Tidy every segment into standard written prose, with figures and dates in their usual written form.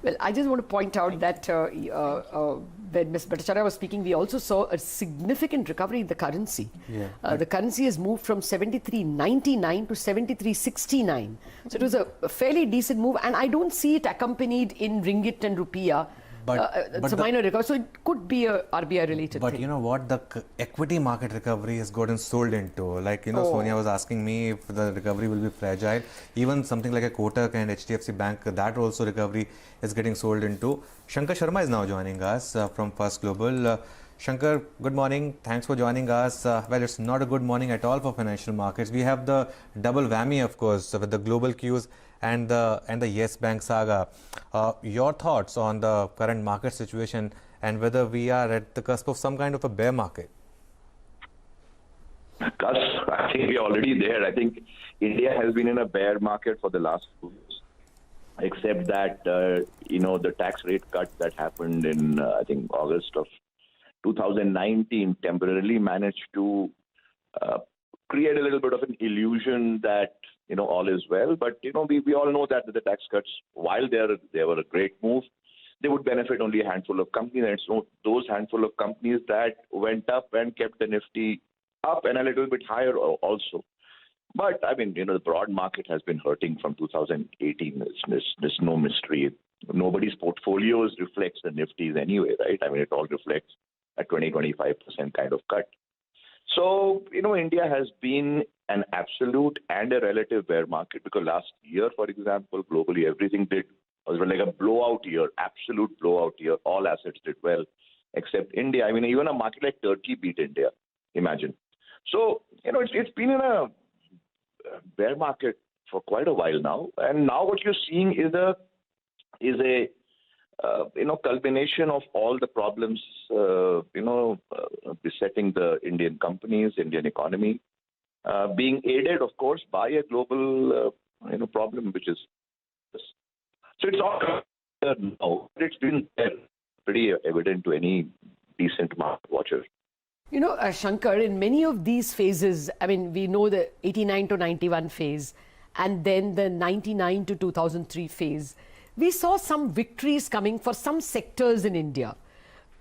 Well, I just want to point out that when Ms. Bhattacharya was speaking, we also saw a significant recovery in the currency. Yeah. The currency has moved from 73.99 to 73.69. So it was a fairly decent move, and I don't see it accompanied in ringgit and rupiah. It's a minor recovery, so it could be a RBI-related thing. But you know what? The equity market recovery has gotten sold into. Like, Sonia was asking me if the recovery will be fragile. Even something like a Kotak and HDFC Bank, that also recovery is getting sold into. Shankar Sharma is now joining us from First Global. Shankar, good morning. Thanks for joining us. Well, it's not a good morning at all for financial markets. We have the double whammy, of course, with the global cues and the Yes Bank saga. Your thoughts on the current market situation and whether we are at the cusp of some kind of a bear market? Cusp, I think we're already there. I think India has been in a bear market for the last 2 years, except that, the tax rate cut that happened in, I think, August of 2019 temporarily managed to create a little bit of an illusion that, all is well. But, we all know that the tax cuts, while they were a great move, they would benefit only a handful of companies. And it's those handful of companies that went up and kept the Nifty up and a little bit higher also. But, the broad market has been hurting from 2018. There's no mystery. Nobody's portfolios reflects the Nifties anyway, right? It all reflects a 20-25% kind of cut. So, India has been an absolute and a relative bear market because last year, for example, globally, everything was like a blowout year, absolute blowout year. All assets did well except India. Even a market like Turkey beat India, imagine. So, it's been in a bear market for quite a while now. And now what you're seeing is a culmination of all the problems, besetting the Indian companies, Indian economy, being aided, of course, by a global, problem, which is so it's all now. It's been pretty evident to any decent market watcher. Shankar, in many of these phases, we know the 89 to 91 phase and then the 99 to 2003 phase. We saw some victories coming for some sectors in India.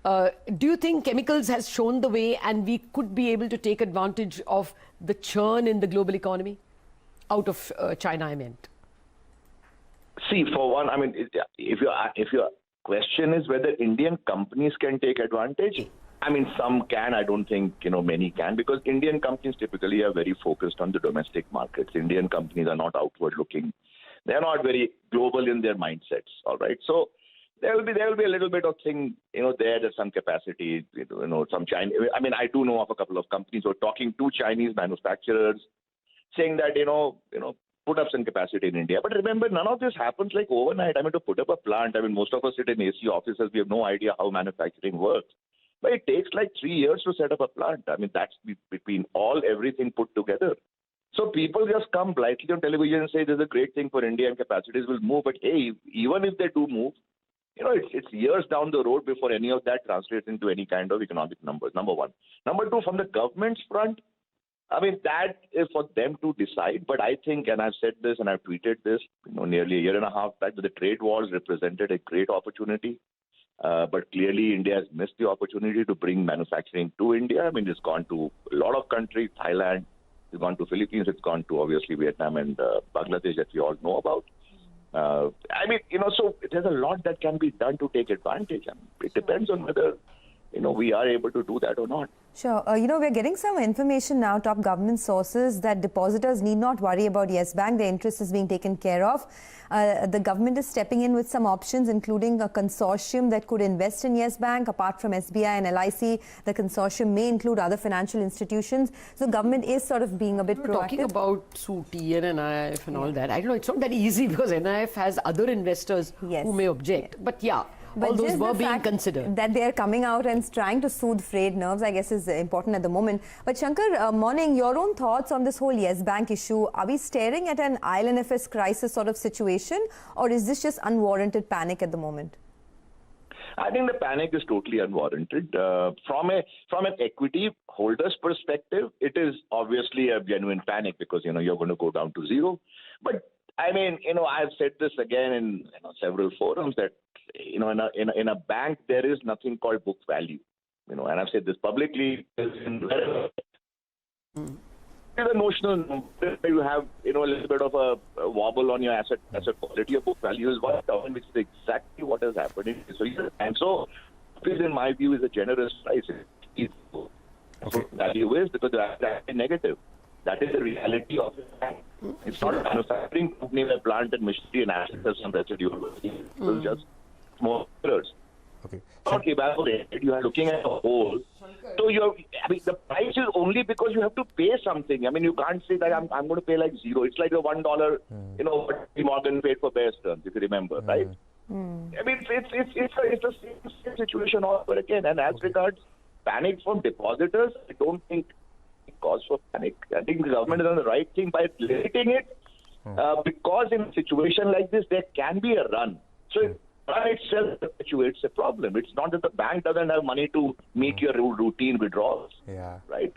Do you think chemicals has shown the way and we could be able to take advantage of the churn in the global economy? Out of China, I meant. See, for one, if your question is whether Indian companies can take advantage, some can. I don't think, many can, because Indian companies typically are very focused on the domestic markets. Indian companies are not outward looking. They're not very global in their mindsets. All right. So there will be a little bit of thing, there's some capacity, some Chinese. I do know of a couple of companies who are talking to Chinese manufacturers saying that, put up some capacity in India. But remember, none of this happens like overnight. To put up a plant, most of us sit in AC offices. We have no idea how manufacturing works. But it takes like 3 years to set up a plant. That's between everything put together. So people just come blithely on television and say there's a great thing for India and capacities will move. But hey, even if they do move, it's years down the road before any of that translates into any kind of economic numbers, number one. Number two, from the government's front, that is for them to decide. But I think, and I've said this and I've tweeted this, nearly a year and a half back, that the trade wars represented a great opportunity. But clearly, India has missed the opportunity to bring manufacturing to India. It's gone to a lot of countries, Thailand, it's gone to Philippines, it's gone to obviously Vietnam and Bangladesh that we all know about. So there's a lot that can be done to take advantage. It depends on whether, we are able to do that or not. Sure. We're getting some information now, top government sources, that depositors need not worry about Yes Bank. Their interest is being taken care of. The government is stepping in with some options, including a consortium that could invest in Yes Bank. Apart from SBI and LIC, the consortium may include other financial institutions. So government is sort of being a bit proactive. Talking about SUTI and NIIF and all that, I don't know, it's not that easy because NIIF has other investors who may object. But yeah. All those were being considered. That they are coming out and trying to soothe frayed nerves, I guess, is important at the moment. But Shankar, morning, your own thoughts on this whole Yes Bank issue. Are we staring at an IL&FS crisis sort of situation, or is this just unwarranted panic at the moment? I think the panic is totally unwarranted. From an equity holder's perspective, it is obviously a genuine panic because, you're going to go down to zero. But I've said this again in several forums that in a bank, there is nothing called book value. And I've said this publicly. The notional number, you have a little bit of a wobble on your asset quality. Your book value is 1,000, which is exactly what has happened. So in my view, is a generous price. Okay. Value is because that is negative. That is the reality of it. It's not a manufacturing company where plant and machinery and assets have some residual. It's just more errors. Okay. Not evaporated. You are looking at a whole. So the price is only because you have to pay something. You can't say that I'm going to pay like zero. It's like the $1, what Morgan paid for Bear Stearns, if you remember, right? It's the same situation all over again. And as regards panic from depositors, I don't think it cause for panic. I think the government has done the right thing by limiting it because in a situation like this, there can be a run. So if run itself perpetuates a problem. It's not that the bank doesn't have money to make your routine withdrawals. Yeah. Right?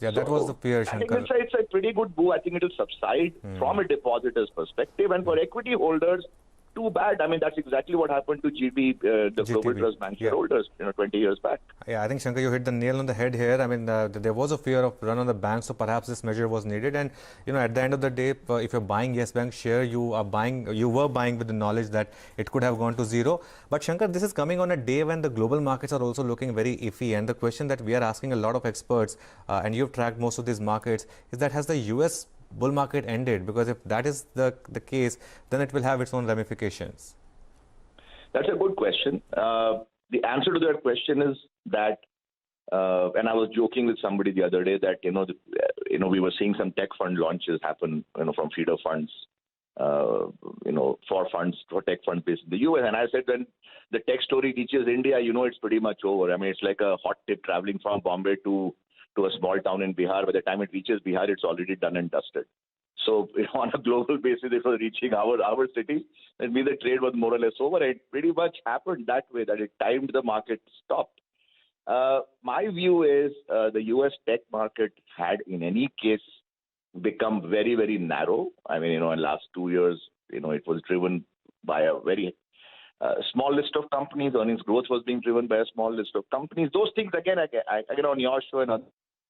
Yeah, that was the fear, Shankar. I think it's a pretty good boo. I think it will subside from a depositor's perspective. And for equity holders, too bad. That's exactly what happened to GTB, the Global Trust Bank shareholders, 20 years back. Yeah, I think, Shankar, you hit the nail on the head here. There was a fear of run on the bank, so perhaps this measure was needed. And, at the end of the day, if you're buying Yes Bank share, you were buying with the knowledge that it could have gone to zero. But, Shankar, this is coming on a day when the global markets are also looking very iffy. And the question that we are asking a lot of experts, and you've tracked most of these markets, is that has the US bull market ended? Because if that is the case, then it will have its own ramifications. That's a good question. The answer to that question is that, and I was joking with somebody the other day that we were seeing some tech fund launches happen, from feeder funds, for tech funds based in the US. And I said when the tech story reaches India, it's pretty much over. It's like a hot tip traveling from Bombay to a small town in Bihar. By the time it reaches Bihar, it's already done and dusted. So on a global basis, it was reaching our city. That means the trade was more or less over. It pretty much happened that way, that it timed the market stopped. My view is the U.S. tech market had in any case become very, very narrow. In the last 2 years, it was driven by a very small list of companies. Earnings growth was being driven by a small list of companies. Those things, again on your show and on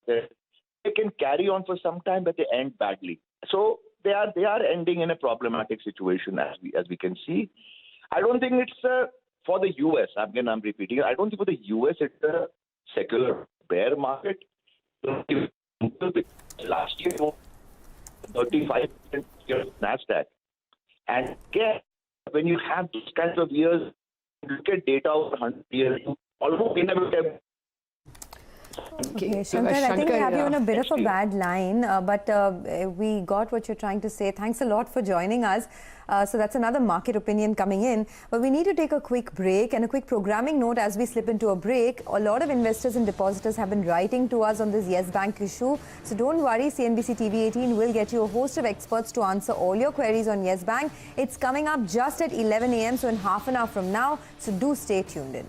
they can carry on for some time, but they end badly. So they are ending in a problematic situation as we can see. I don't think it's for the US. Again, I'm repeating it. I don't think for the US it's a secular bear market. Last year, 35% Nasdaq, and again, when you have these kinds of years, look at data over 100 years, almost inevitable. Okay, Shankar, I think we have you on a bit of a bad line, but we got what you're trying to say. Thanks a lot for joining us. So that's another market opinion coming in. But we need to take a quick break, and a quick programming note as we slip into a break. A lot of investors and depositors have been writing to us on this Yes Bank issue. So don't worry, CNBC-TV18 will get you a host of experts to answer all your queries on Yes Bank. It's coming up just at 11 a.m., so in half an hour from now. So do stay tuned in.